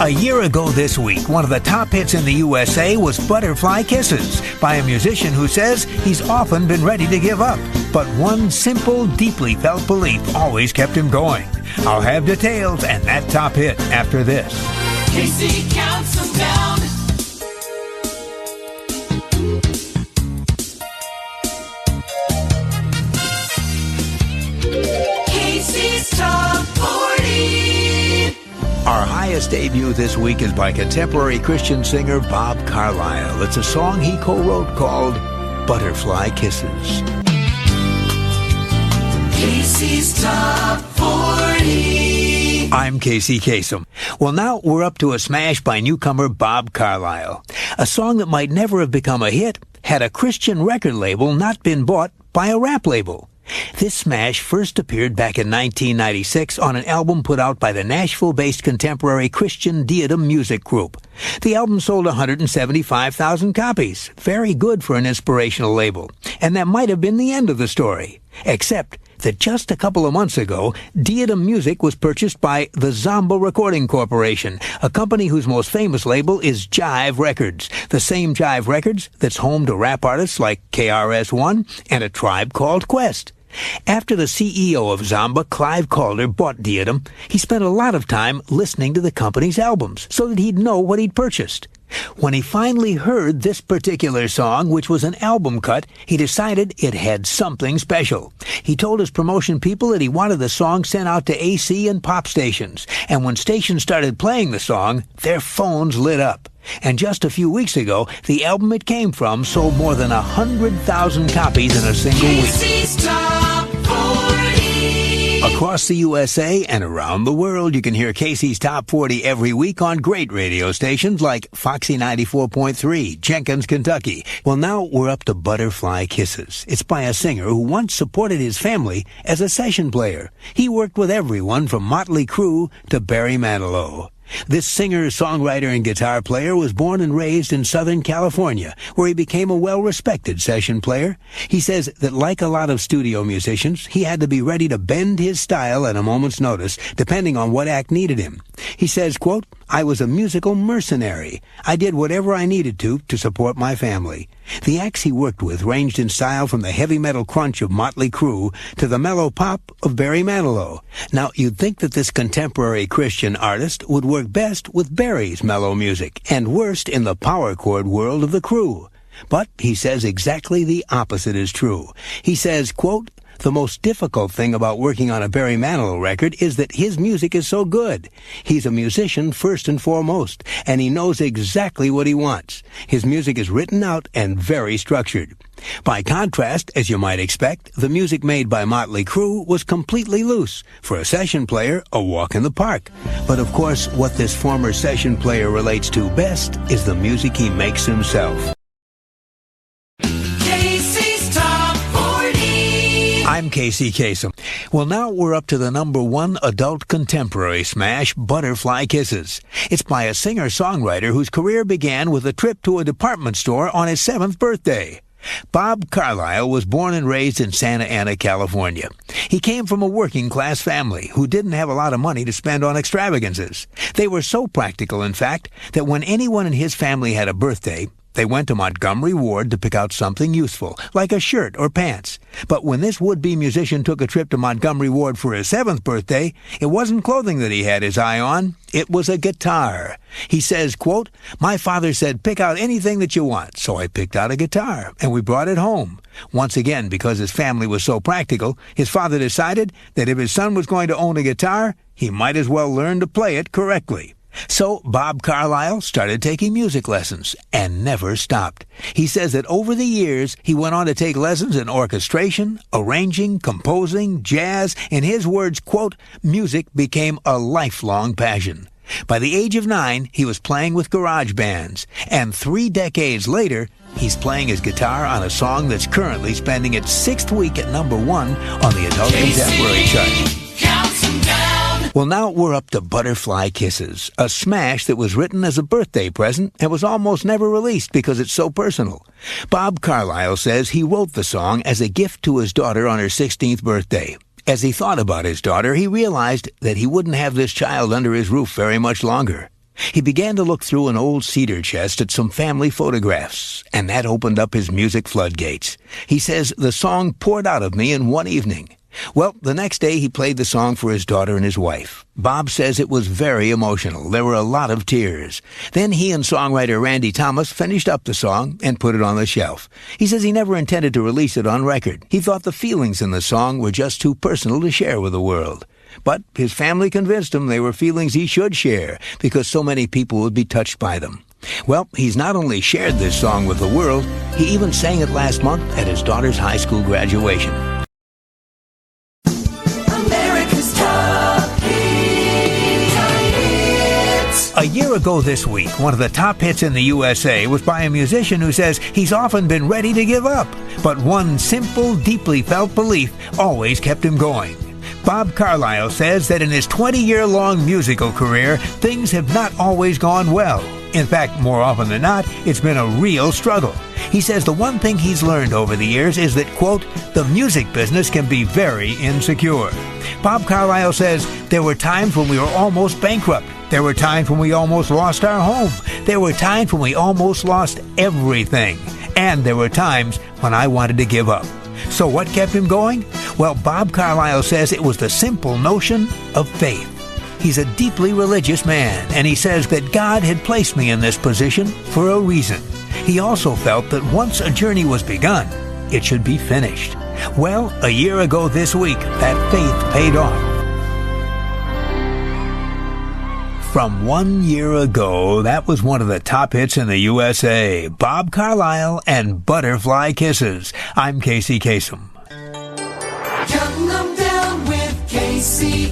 A year ago this week, one of the top hits in the USA was Butterfly Kisses by a musician who says he's often been ready to give up. But one simple, deeply felt belief always kept him going. I'll have details and that top hit after this. Casey counts them down. Casey's Top 40. Our highest debut this week is by contemporary Christian singer Bob Carlisle. It's a song he co-wrote called Butterfly Kisses. Casey's Top 40. I'm Casey Kasem. Well, now we're up to a smash by newcomer Bob Carlisle. A song that might never have become a hit had a Christian record label not been bought by a rap label. This smash first appeared back in 1996 on an album put out by the Nashville-based contemporary Christian Diadem music group. The album sold 175,000 copies. Very good for an inspirational label. And that might have been the end of the story. Except that just a couple of months ago, Diadem Music was purchased by the Zomba Recording Corporation, a company whose most famous label is Jive Records, the same Jive Records that's home to rap artists like KRS-One and A Tribe Called Quest. After the CEO of Zomba, Clive Calder, bought Diadem, he spent a lot of time listening to the company's albums so that he'd know what he'd purchased. When he finally heard this particular song, which was an album cut, he decided it had something special. He told his promotion people that he wanted the song sent out to AC and pop stations, and when stations started playing the song, their phones lit up. And just a few weeks ago, the album it came from sold more than 100,000 copies in a single week. Casey's Top 40. Across the USA and around the world, you can hear Casey's Top 40 every week on great radio stations like Foxy 94.3, Jenkins, Kentucky. Well, now we're up to Butterfly Kisses. It's by a singer who once supported his family as a session player. He worked with everyone from Motley Crue to Barry Manilow. This singer, songwriter, and guitar player was born and raised in Southern California, where he became a well-respected session player. He says that like a lot of studio musicians, he had to be ready to bend his style at a moment's notice, depending on what act needed him. He says, quote, "I was a musical mercenary. I did whatever I needed to support my family." The acts he worked with ranged in style from the heavy metal crunch of Motley Crue to the mellow pop of Barry Manilow. Now, you'd think that this contemporary Christian artist would work best with Barry's mellow music and worst in the power chord world of the Crue. But he says exactly the opposite is true. He says, quote, "The most difficult thing about working on a Barry Manilow record is that his music is so good. He's a musician first and foremost, and he knows exactly what he wants. His music is written out and very structured. By contrast, as you might expect, the music made by Motley Crue was completely loose. For a session player, a walk in the park. But of course, what this former session player relates to best is the music he makes himself." I'm Casey Kasem. Well, now we're up to the number one adult contemporary smash, Butterfly Kisses. It's by a singer-songwriter whose career began with a trip to a department store on his 7th birthday. Bob Carlisle was born and raised in Santa Ana, California. He came from a working-class family who didn't have a lot of money to spend on extravagances. They were so practical, in fact, that when anyone in his family had a birthday, they went to Montgomery Ward to pick out something useful, like a shirt or pants. But when this would-be musician took a trip to Montgomery Ward for his 7th birthday, it wasn't clothing that he had his eye on. It was a guitar. He says, quote, "My father said, pick out anything that you want. So I picked out a guitar, and we brought it home." Once again, because his family was so practical, his father decided that if his son was going to own a guitar, he might as well learn to play it correctly. So Bob Carlisle started taking music lessons and never stopped. He says that over the years, he went on to take lessons in orchestration, arranging, composing, jazz. In his words, quote, "Music became a lifelong passion." By the age of 9, he was playing with garage bands. And 3 decades later, he's playing his guitar on a song that's currently spending its 6th week at number 1 on the adult contemporary chart. Well, now we're up to Butterfly Kisses, a smash that was written as a birthday present and was almost never released because it's so personal. Bob Carlisle says he wrote the song as a gift to his daughter on her 16th birthday. As he thought about his daughter, he realized that he wouldn't have this child under his roof very much longer. He began to look through an old cedar chest at some family photographs, and that opened up his music floodgates. He says, the song poured out of me in one evening. Well, the next day he played the song for his daughter and his wife. Bob says it was very emotional. There were a lot of tears. Then he and songwriter Randy Thomas finished up the song and put it on the shelf. He says he never intended to release it on record. He thought the feelings in the song were just too personal to share with the world. But his family convinced him they were feelings he should share because so many people would be touched by them. Well, he's not only shared this song with the world, he even sang it last month at his daughter's high school graduation. America's Top Hits. A year ago this week, one of the top hits in the USA was by a musician who says he's often been ready to give up, but one simple, deeply felt belief always kept him going. Bob Carlisle says that in his 20-year-long musical career, things have not always gone well. In fact, more often than not, it's been a real struggle. He says the one thing he's learned over the years is that, quote, the music business can be very insecure. Bob Carlisle says there were times when we were almost bankrupt. There were times when we almost lost our home. There were times when we almost lost everything. And there were times when I wanted to give up. So what kept him going? Well, Bob Carlisle says it was the simple notion of faith. He's a deeply religious man, and he says that God had placed me in this position for a reason. He also felt that once a journey was begun, it should be finished. Well, a year ago this week, that faith paid off. From 1 year ago, that was one of the top hits in the USA, Bob Carlisle and Butterfly Kisses. I'm Kasem. Counting them down with Kasem.